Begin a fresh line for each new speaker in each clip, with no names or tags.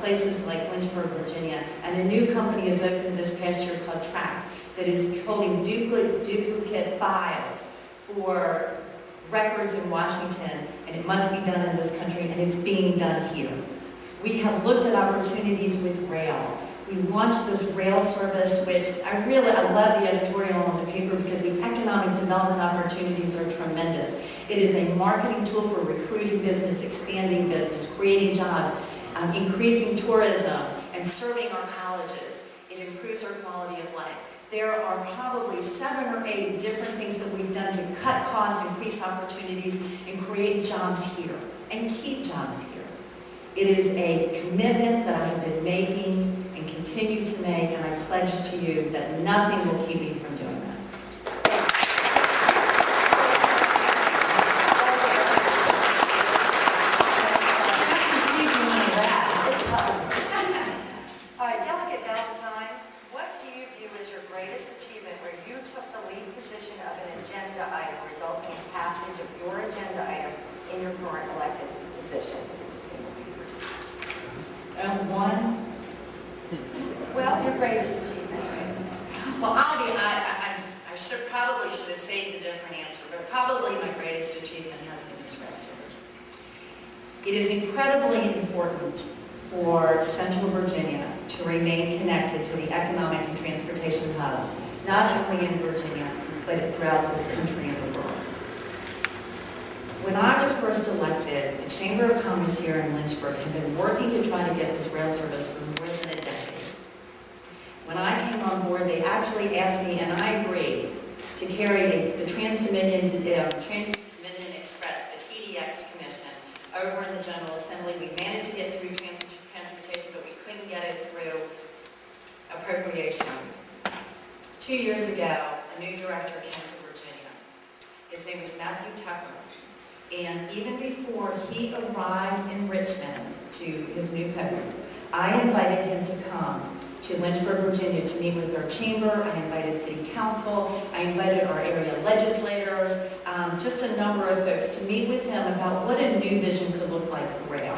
places like Lynchburg, Virginia, and a new company is opened this past year called Track that is holding duplicate files for records in Washington, and it must be done in this country, and it's being done here. We have looked at opportunities with rail. We launched this rail service, which I love the editorial on the paper because the economic development opportunities are tremendous. It is a marketing tool for recruiting business, expanding business, creating jobs, increasing tourism, and serving our colleges. It improves our quality of life. There are probably 7 or 8 different things that we've done to cut costs, increase opportunities, and create jobs here, and keep jobs here. It is a commitment that I have been making and continue to make, and I pledge to you that nothing will keep me from doing that.
Delegate Valentine, what do you view as your greatest achievement where you took the lead position of an agenda item, resulting in passage of your agenda item in your current elected position?
One.
Well, your greatest achievement.
Well, I probably should have saved a different answer, but probably my greatest achievement has been this rail service. It is incredibly important for Central Virginia to remain connected to the economic and transportation hubs, not only in Virginia, but throughout this country and the world. When I was first elected, the Chamber of Commerce here in Lynchburg had been working to try to get this rail service for more than a decade. When I came on board, they actually asked me, and I agreed, to carry the Trans-Dominion Express, the TDX Commission, over in the General Assembly. We managed to get through transportation, but we couldn't get it through appropriations. 2 years ago, a new director came to Virginia. His name was Matthew Tucker. And even before he arrived in Richmond to his new post, I invited him to come to Lynchburg, Virginia to meet with our chamber. I invited city council. I invited our area legislators, just a number of folks to meet with him about what a new vision could look like for rail.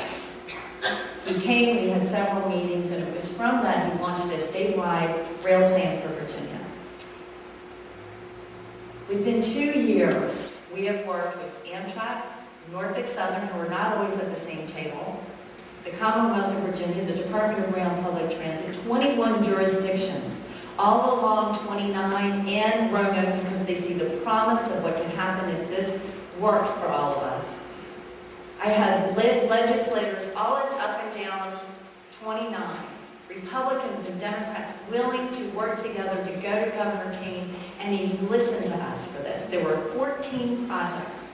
He came, we had several meetings, and it was from that he launched a statewide rail plan for Virginia. Within 2 years, we have worked with Amtrak, Norfolk Southern, who are not always at the same table, the Commonwealth of Virginia, the Department of Rail and Public Transit, 21 jurisdictions, all along 29 and Roanoke, because they see the promise of what can happen if this works for all of us. I had legislators all up and down 29, Republicans and Democrats willing to work together to go to Governor Kane, and he listened to us for this. There were 14 projects,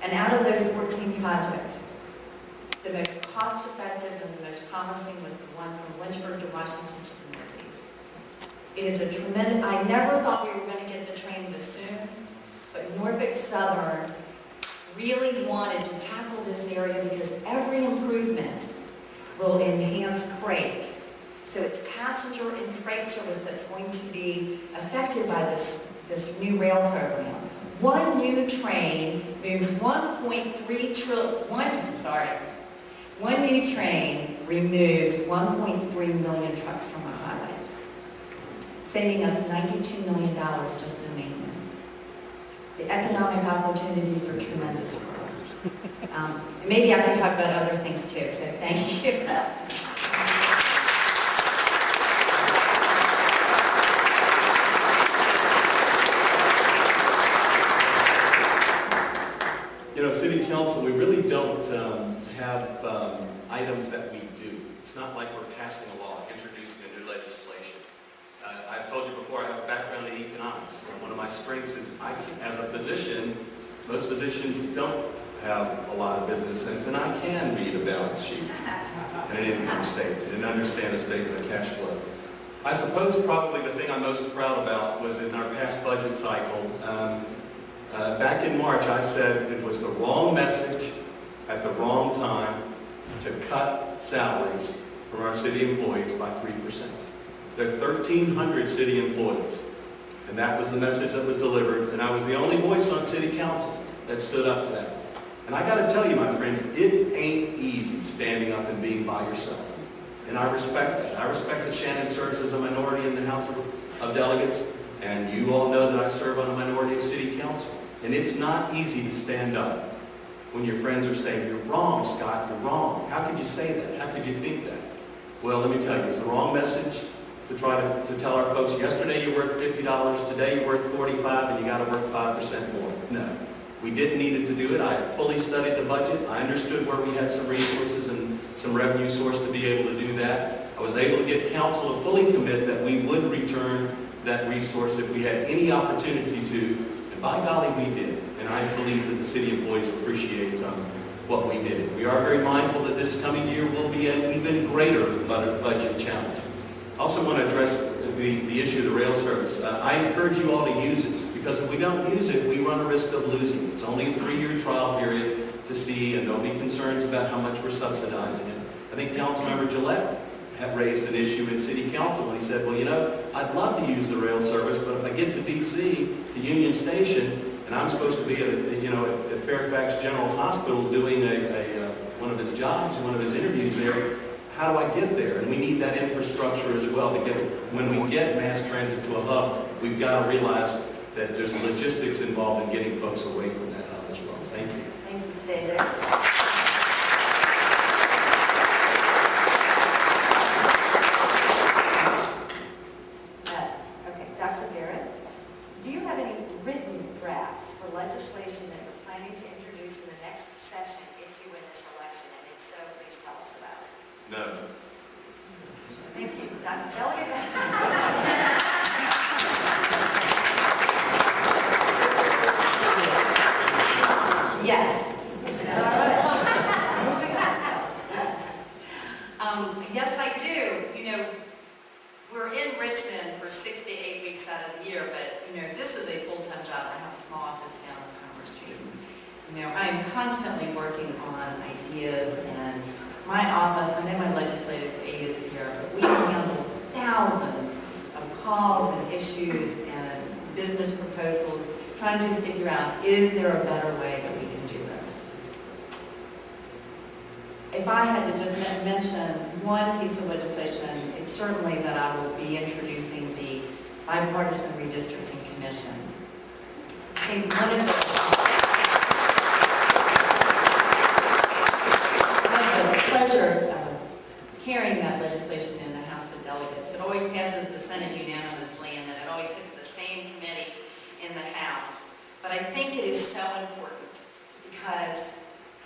and out of those 14 projects, the most cost-effective and the most promising was the one from Lynchburg to Washington to the Northeast. It is a tremendous, I never thought we were going to get the train this soon, but Norfolk Southern really wanted to tackle this area because every improvement will enhance freight. So it's passenger and freight service that's going to be affected by this new rail program. One new train moves 1.3 trillion, one new train removes 1.3 million trucks from our highways, saving us $92 million just in maintenance. The economic opportunities are tremendous for us. Maybe I can talk about other things too, so thank you.
You know, City Council, we really don't have items that we do. It's not like we're passing a law, introducing a new legislation. I've told you before, I have a background in economics. One of my strengths is, as a physician, most physicians don't have a lot of business sense, and I can read a balance sheet and an income statement and understand a statement of cash flow. I suppose probably the thing I'm most proud about was in our past budget cycle. Back in March, I said it was the wrong message at the wrong time to cut salaries from our city employees by 3%. There are 1,300 city employees, and that was the message that was delivered, and I was the only voice on city council that stood up to that. And I got to tell you, my friends, it ain't easy standing up and being by yourself. And I respect that. I respect that Shannon serves as a minority in the House of Delegates, and you all know that I serve on a minority of City Council. And it's not easy to stand up when your friends are saying, "You're wrong, Scott, you're wrong. How could you say that? How could you think that?" Well, let me tell you, it's the wrong message to try to tell our folks, yesterday you're worth $50, today you're worth $45, and you got to work 5% more. No, we didn't need it to do it. I fully studied the budget. I understood where we had some resources and some revenue source to be able to do that. I was able to get council to fully commit that we would return that resource if we had any opportunity to, and by golly, we did. And I believe that the city employees appreciate what we did. We are very mindful that this coming year will be an even greater budget challenge. I also want to address the issue of the rail service. I encourage you all to use it, because if we don't use it, we run a risk of losing it. It's only a 3-year trial period to see, and there'll be concerns about how much we're subsidizing it. I think Councilmember Gillette had raised an issue in City Council when he said, well, you know, I'd love to use the rail service, but if I get to D.C., to Union Station, and I'm supposed to be at Fairfax General Hospital doing one of his jobs, one of his interviews there, how do I get there? And we need that infrastructure as well to get it. When we get mass transit to a hub, we've got to realize that there's logistics involved in getting folks away from that hub as well. Thank you.
Thank you. Stay there. Okay, Dr. Garrett, do you have any written drafts for legislation that you're planning to introduce in the next session if you win this election? And if so, please tell us about it.
No.
Thank you. Dr. Delegate. Yes. All right. Moving on.
Yes, I do. You know, we're in Richmond for 6 to 8 weeks out of the year, but, you know, this is a full-time job. I have a small office down on Commerce Street. You know, I am constantly working on ideas, and my office, I know my legislative aide is here, but we handle thousands of calls and issues and business proposals, trying to figure out, is there a better way that we can do this? If I had to just mention one piece of legislation, it's certainly that I will be introducing the Bipartisan Redistricting Commission. I think one of the pleasure of carrying that legislation in the House of Delegates. It always passes the Senate unanimously, and then it always hits the same committee in the House. But I think it is so important because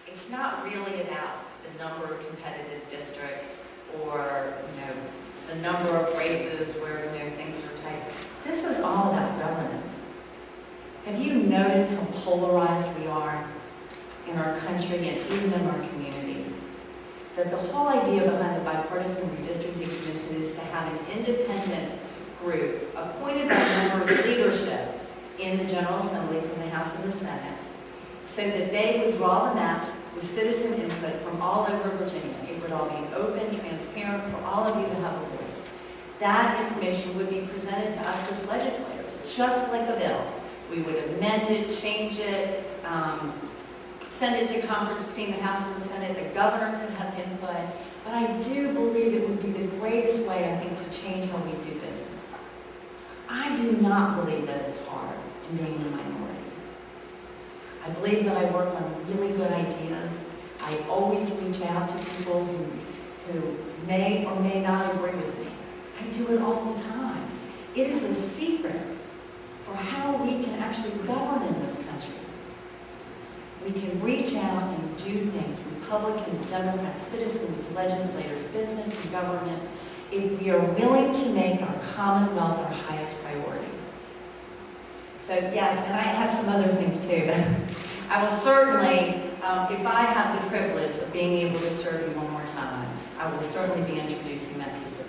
it's not really about the number of competitive districts or, you know, the number of races where, you know, things are tight. This is all about governance. Have you noticed how polarized we are in our country and even in our community? That the whole idea behind the Bipartisan Redistricting Commission is to have an independent group appointed by members of leadership in the General Assembly from the House and the Senate, so that they would draw the maps with citizen input from all over Virginia. It would all be open, transparent, for all of you to have a voice. That information would be presented to us as legislators, just like a bill. We would amend it, change it, send it to conference between the House and the Senate. The governor could have input. But I do believe it would be the greatest way, I think, to change how we do business. I do not believe that it's hard in being a minority. I believe that I work on really good ideas. I always reach out to people who may or may not agree with me. I do it all the time. It is a secret for how we can actually govern in this country. We can reach out and do things, Republicans, Democrats, citizens, legislators, business, and government, if we are willing to make our Commonwealth our highest priority. So yes, and I have some other things too, but I will certainly, if I have the privilege of being able to serve you one more time, I will certainly be introducing that piece of